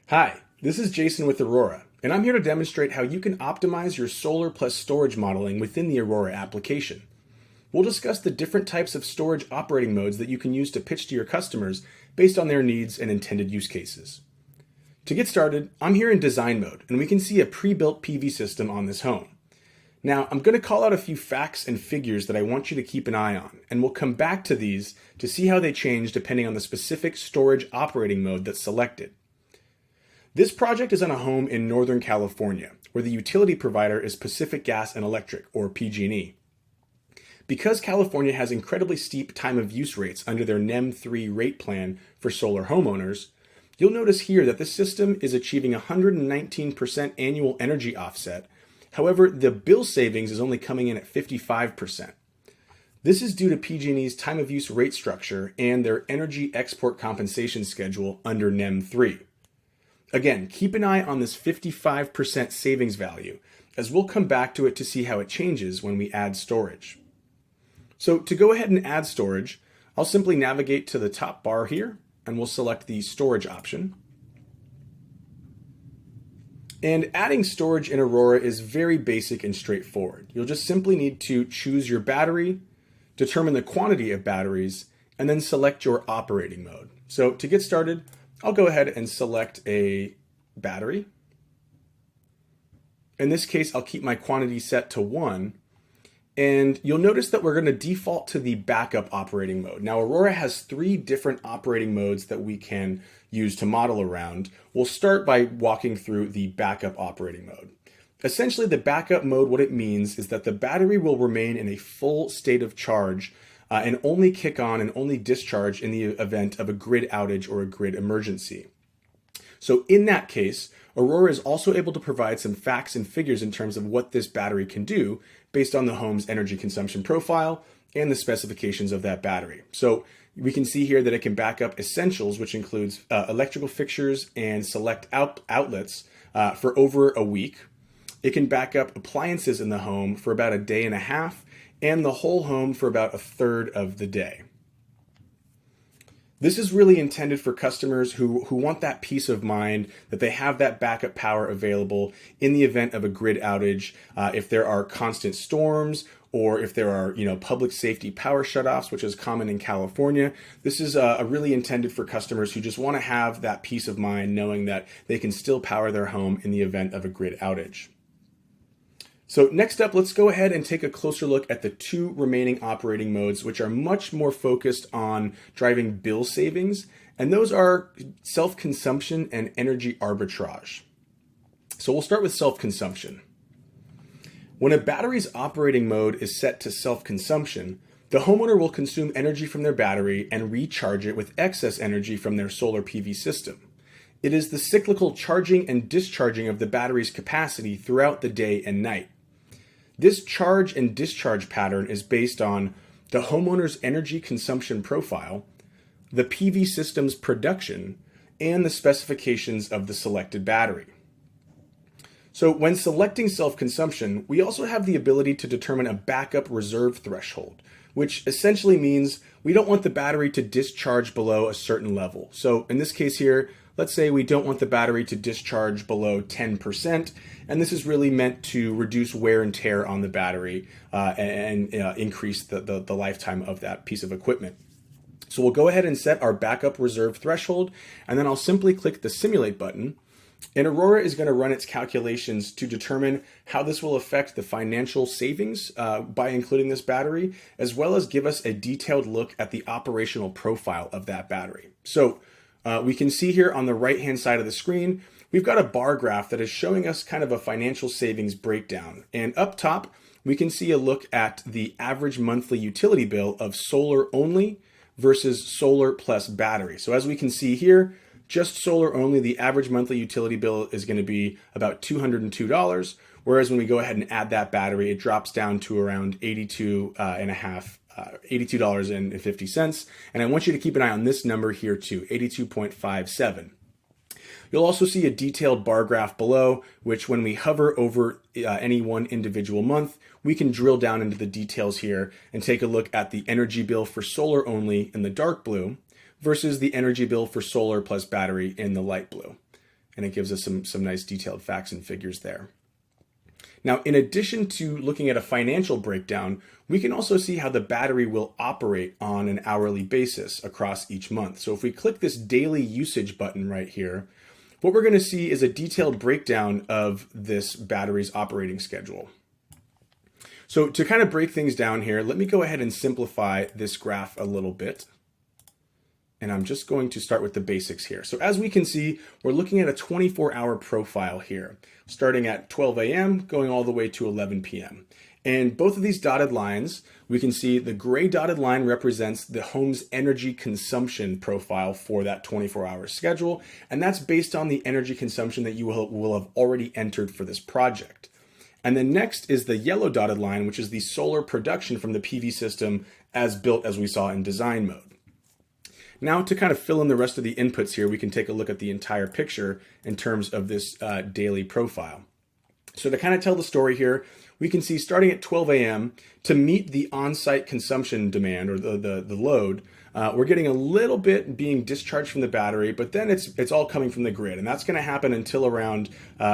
Hi, this is Jason with Aurora, and I'm here to demonstrate how you can optimize your solar plus storage modeling within the Aurora application. We'll discuss the different types of storage operating modes that you can use to pitch to your customers based on their needs and intended use cases. To get started, I'm here in design mode, and we can see a pre-built PV system on this home. Now, I'm going to call out a few facts and figures that I want you to keep an eye on, and we'll come back to these to see how they change depending on the specific storage operating mode that's selected. This project is on a home in Northern California, where the utility provider is Pacific Gas and Electric, or PG&E. Because California has incredibly steep time of use rates under their NEM 3 rate plan for solar homeowners, you'll notice here that this system is achieving 119% annual energy offset. However, the bill savings is only coming in at 55%. This is due to PG&E's time of use rate structure and their energy export compensation schedule under NEM 3. Again, keep an eye on this 55% savings value, as we'll come back to it to see how it changes when we add storage. So to go ahead and add storage, I'll simply navigate to the top bar here, and we'll select the storage option. And adding storage in Aurora is very basic and straightforward. You'll just simply need to choose your battery, determine the quantity of batteries, and then select your operating mode. So to get started, I'll go ahead and select a battery. In this case, I'll keep my quantity set to 1. And you'll notice that we're going to default to the backup operating mode. Now, Aurora has 3 different operating modes that we can use to model around. We'll start by walking through the backup operating mode. Essentially, the backup mode, what it means is that the battery will remain in a full state of charge and only kick on and only discharge in the event of a grid outage or a grid emergency. So in that case, Aurora is also able to provide some facts and figures in terms of what this battery can do based on the home's energy consumption profile and the specifications of that battery. So we can see here that it can back up essentials, which includes electrical fixtures and select outlets for over a week. It can back up appliances in the home for about a day and a half, and the whole home for about a third of the day. This is really intended for customers who want that peace of mind that they have that backup power available in the event of a grid outage, if there are constant storms, or if there are public safety power shutoffs, which is common in California. This is really intended for customers who just want to have that peace of mind knowing that they can still power their home in the event of a grid outage. So next up, let's go ahead and take a closer look at the 2 remaining operating modes, which are much more focused on driving bill savings, and those are self-consumption and energy arbitrage. So we'll start with self-consumption. When a battery's operating mode is set to self-consumption, the homeowner will consume energy from their battery and recharge it with excess energy from their solar PV system. It is the cyclical charging and discharging of the battery's capacity throughout the day and night. This charge and discharge pattern is based on the homeowner's energy consumption profile, the PV system's production, and the specifications of the selected battery. So when selecting self-consumption, we also have the ability to determine a backup reserve threshold, which essentially means we don't want the battery to discharge below a certain level. So in this case here, let's say we don't want the battery to discharge below 10%, and this is really meant to reduce wear and tear on the battery and increase the lifetime of that piece of equipment. So we'll go ahead and set our backup reserve threshold, and then I'll simply click the Simulate button, and Aurora is going to run its calculations to determine how this will affect the financial savings by including this battery, as well as give us a detailed look at the operational profile of that battery. So we can see here on the right-hand side of the screen, we've got a bar graph that is showing us kind of a financial savings breakdown. And up top, we can see a look at the average monthly utility bill of solar only versus solar plus battery. So as we can see here, just solar only, the average monthly utility bill is going to be about $202, whereas when we go ahead and add that battery, it drops down to around $82.50. And I want you to keep an eye on this number here too, 82.57. You'll also see a detailed bar graph below, which when we hover over any one individual month, we can drill down into the details here and take a look at the energy bill for solar only in the dark blue versus the energy bill for solar plus battery in the light blue. and it gives us some nice detailed facts and figures there. Now, in addition to looking at a financial breakdown, we can also see how the battery will operate on an hourly basis across each month. So if we click this daily usage button right here, what we're going to see is a detailed breakdown of this battery's operating schedule. So to kind of break things down here, let me go ahead and simplify this graph a little bit. And I'm just going to start with the basics here. So as we can see, we're looking at a 24-hour profile here, starting at 12 a.m., going all the way to 11 p.m. And both of these dotted lines, we can see the gray dotted line represents the home's energy consumption profile for that 24-hour schedule. And that's based on the energy consumption that you will have already entered for this project. And then next is the yellow dotted line, which is the solar production from the PV system as built as we saw in design mode. Now to kind of fill in the rest of the inputs here, we can take a look at the entire picture in terms of this daily profile. So to kind of tell the story here, we can see starting at 12 a.m. to meet the on-site consumption demand or the load, we're getting a little bit being discharged from the battery, but then it's all coming from the grid. And that's going to happen until around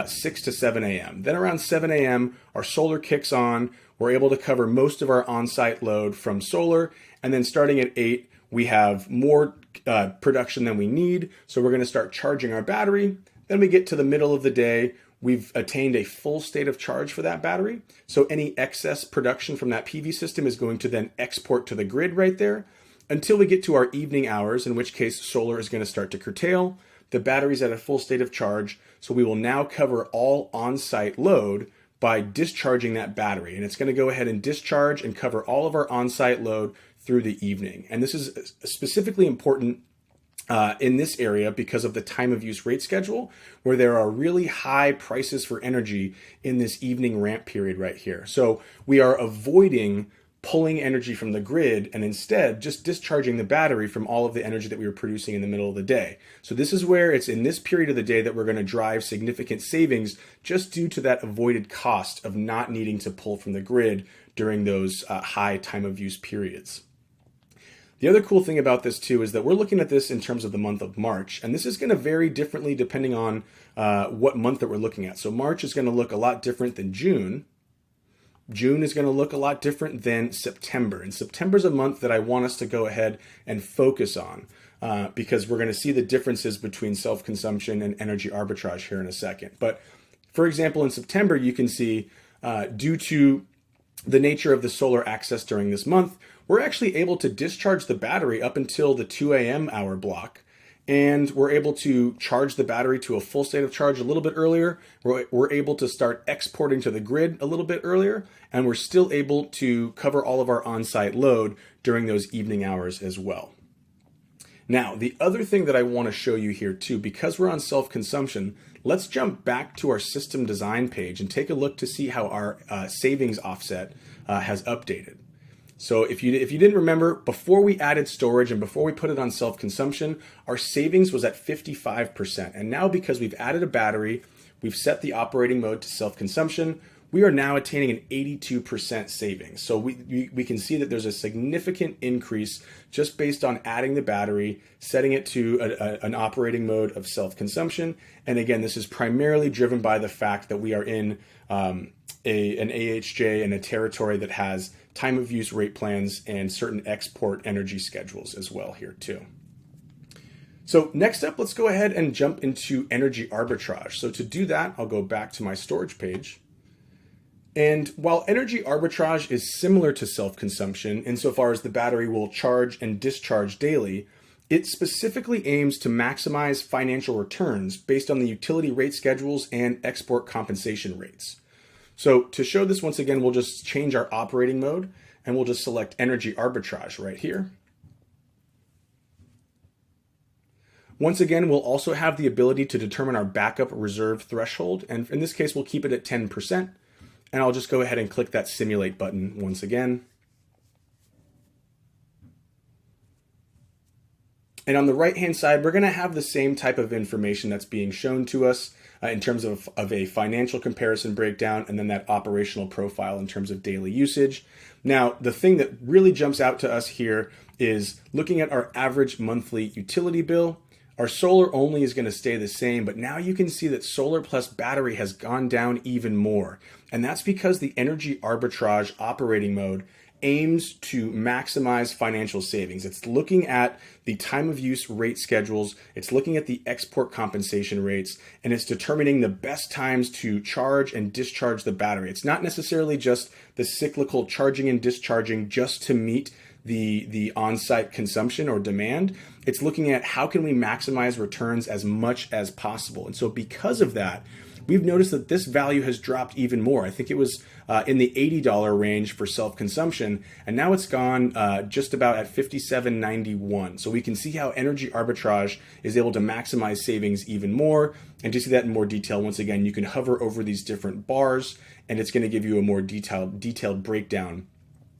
6 to 7 a.m. Then around 7 a.m., our solar kicks on. We're able to cover most of our on-site load from solar. And then starting at 8, we have more production than we need. So we're going to start charging our battery. Then we get to the middle of the day. We've attained a full state of charge for that battery. So any excess production from that PV system is going to then export to the grid right there until we get to our evening hours, in which case solar is going to start to curtail. The battery's at a full state of charge. So we will now cover all on-site load by discharging that battery. And it's going to go ahead and discharge and cover all of our on-site load through the evening. And this is specifically important in this area because of the time of use rate schedule, where there are really high prices for energy in this evening ramp period right here. So we are avoiding pulling energy from the grid and instead just discharging the battery from all of the energy that we were producing in the middle of the day. So this is where it's in this period of the day that we're going to drive significant savings just due to that avoided cost of not needing to pull from the grid during those high time of use periods. The other cool thing about this too is that we're looking at this in terms of the month of March, and this is going to vary differently depending on what month that we're looking at. So March is going to look a lot different than June. June is going to look a lot different than September. And September is a month that I want us to go ahead and focus on because we're going to see the differences between self-consumption and energy arbitrage here in a second. But for example, in September, you can see due to the nature of the solar access during this month, we're actually able to discharge the battery up until the 2 a.m. hour block. And we're able to charge the battery to a full state of charge a little bit earlier. We're able to start exporting to the grid a little bit earlier. And we're still able to cover all of our on-site load during those evening hours as well. Now, the other thing that I want to show you here too, because we're on self-consumption, let's jump back to our system design page and take a look to see how our savings offset has updated. So if you didn't remember, before we added storage and before we put it on self-consumption, our savings was at 55%. And now because we've added a battery, we've set the operating mode to self-consumption, we are now attaining an 82% savings. So we can see that there's a significant increase just based on adding the battery, setting it to an operating mode of self-consumption. And again, this is primarily driven by the fact that we are in an AHJ and a territory that has time of use rate plans and certain export energy schedules as well here too. So next up, let's go ahead and jump into energy arbitrage. So to do that, I'll go back to my storage page. And while energy arbitrage is similar to self-consumption insofar as the battery will charge and discharge daily, it specifically aims to maximize financial returns based on the utility rate schedules and export compensation rates. So to show this once again, we'll just change our operating mode and we'll just select energy arbitrage right here. Once again, we'll also have the ability to determine our backup reserve threshold. And in this case, we'll keep it at 10%. And I'll just go ahead and click that simulate button once again. And on the right-hand side, we're going to have the same type of information that's being shown to us in terms of a financial comparison breakdown and then that operational profile in terms of daily usage. Now, the thing that really jumps out to us here is looking at our average monthly utility bill, Our solar only is going to stay the same, but now you can see that solar plus battery has gone down even more. And that's because the energy arbitrage operating mode aims to maximize financial savings. It's looking at the time of use rate schedules, it's looking at the export compensation rates, and it's determining the best times to charge and discharge the battery. It's not necessarily just the cyclical charging and discharging just to meet the on-site consumption or demand. It's looking at how can we maximize returns as much as possible. And so because of that, we've noticed that this value has dropped even more. I think it was in the $80 range for self-consumption, and now it's gone just about at $57.91. So we can see how energy arbitrage is able to maximize savings even more. And to see that in more detail, once again, you can hover over these different bars, and it's going to give you a more detailed breakdown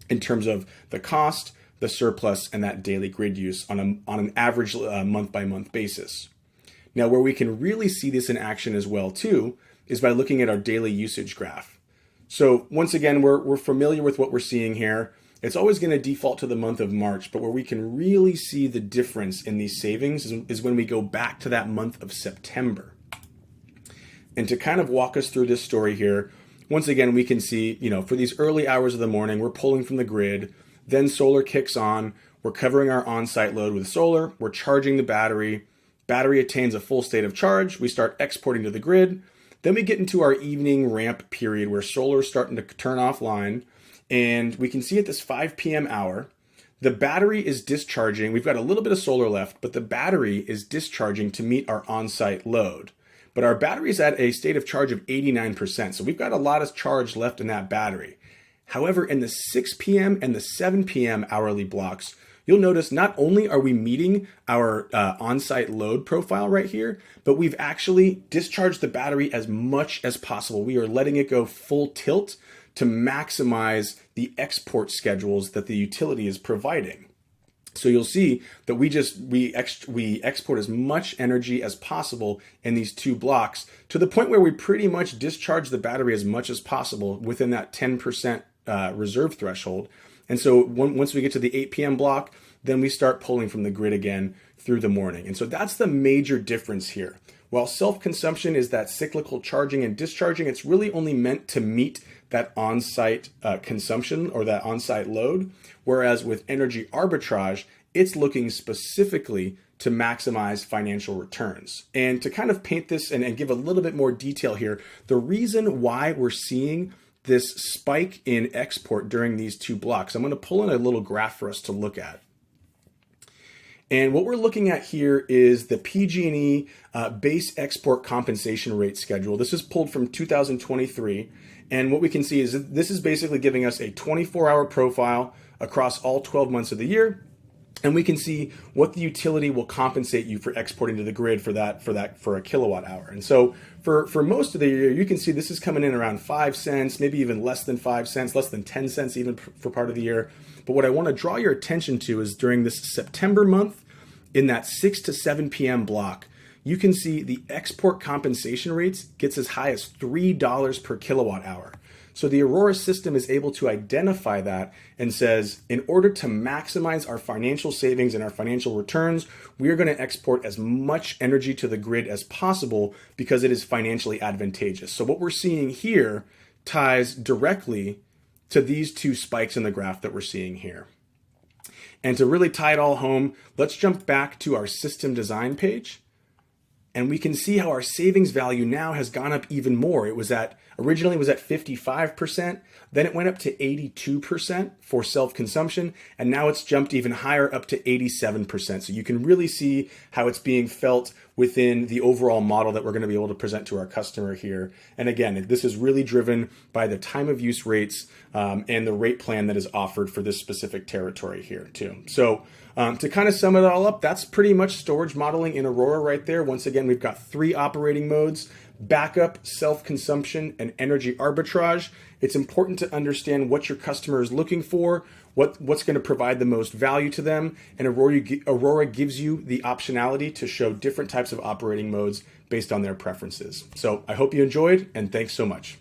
in terms of the cost, the surplus, and that daily grid use on an average month-by-month basis. Now, where we can really see this in action as well, too, is by looking at our daily usage graph. So once again, we're familiar with what we're seeing here. It's always going to default to the month of March, but where we can really see the difference in these savings is when we go back to that month of September. And to kind of walk us through this story here, once again, we can see, for these early hours of the morning, we're pulling from the grid, then solar kicks on, we're covering our on-site load with solar, we're charging the battery attains a full state of charge, we start exporting to the grid, then we get into our evening ramp period where solar is starting to turn offline, and we can see at this 5 p.m. hour, the battery is discharging. We've got a little bit of solar left, but the battery is discharging to meet our on-site load. But our battery is at a state of charge of 89%, so we've got a lot of charge left in that battery. However, in the 6 p.m. and the 7 p.m. hourly blocks, you'll notice not only are we meeting our on-site load profile right here, but we've actually discharged the battery as much as possible. We are letting it go full tilt to maximize the export schedules that the utility is providing. So you'll see that we export as much energy as possible in these two blocks to the point where we pretty much discharge the battery as much as possible within that 10% reserve threshold. And so once we get to the 8 p.m. block, then we start pulling from the grid again through the morning. And so that's the major difference here. While self-consumption is that cyclical charging and discharging, it's really only meant to meet that on-site consumption or that on-site load. Whereas with energy arbitrage, it's looking specifically to maximize financial returns. And to kind of paint this and give a little bit more detail here, the reason why we're seeing this spike in export during these two blocks, I'm going to pull in a little graph for us to look at. And what we're looking at here is the PG&E base export compensation rate schedule. This is pulled from 2023. And what we can see is that this is basically giving us a 24-hour profile across all 12 months of the year. And we can see what the utility will compensate you for exporting to the grid for a kilowatt hour. And so for most of the year, you can see this is coming in around 5 cents, maybe even less than 5 cents, less than 10 cents even for part of the year. But what I want to draw your attention to is during this September month, in that 6 to 7 p.m. block, you can see the export compensation rates gets as high as $3 per kilowatt hour. So the Aurora system is able to identify that and says, in order to maximize our financial savings and our financial returns, we are going to export as much energy to the grid as possible because it is financially advantageous. So what we're seeing here ties directly to these two spikes in the graph that we're seeing here. And to really tie it all home, let's jump back to our system design page. And we can see how our savings value now has gone up even more. Originally it was at 55%, then it went up to 82% for self-consumption, and now it's jumped even higher up to 87%. So you can really see how it's being felt within the overall model that we're going to be able to present to our customer here. And again, this is really driven by the time of use rates and the rate plan that is offered for this specific territory here too. So to kind of sum it all up, that's pretty much storage modeling in Aurora right there. Once again, we've got 3 operating modes: backup, self-consumption, and energy arbitrage. It's important to understand what your customer is looking for, what's going to provide the most value to them, and Aurora gives you the optionality to show different types of operating modes based on their preferences. So I hope you enjoyed, and thanks so much.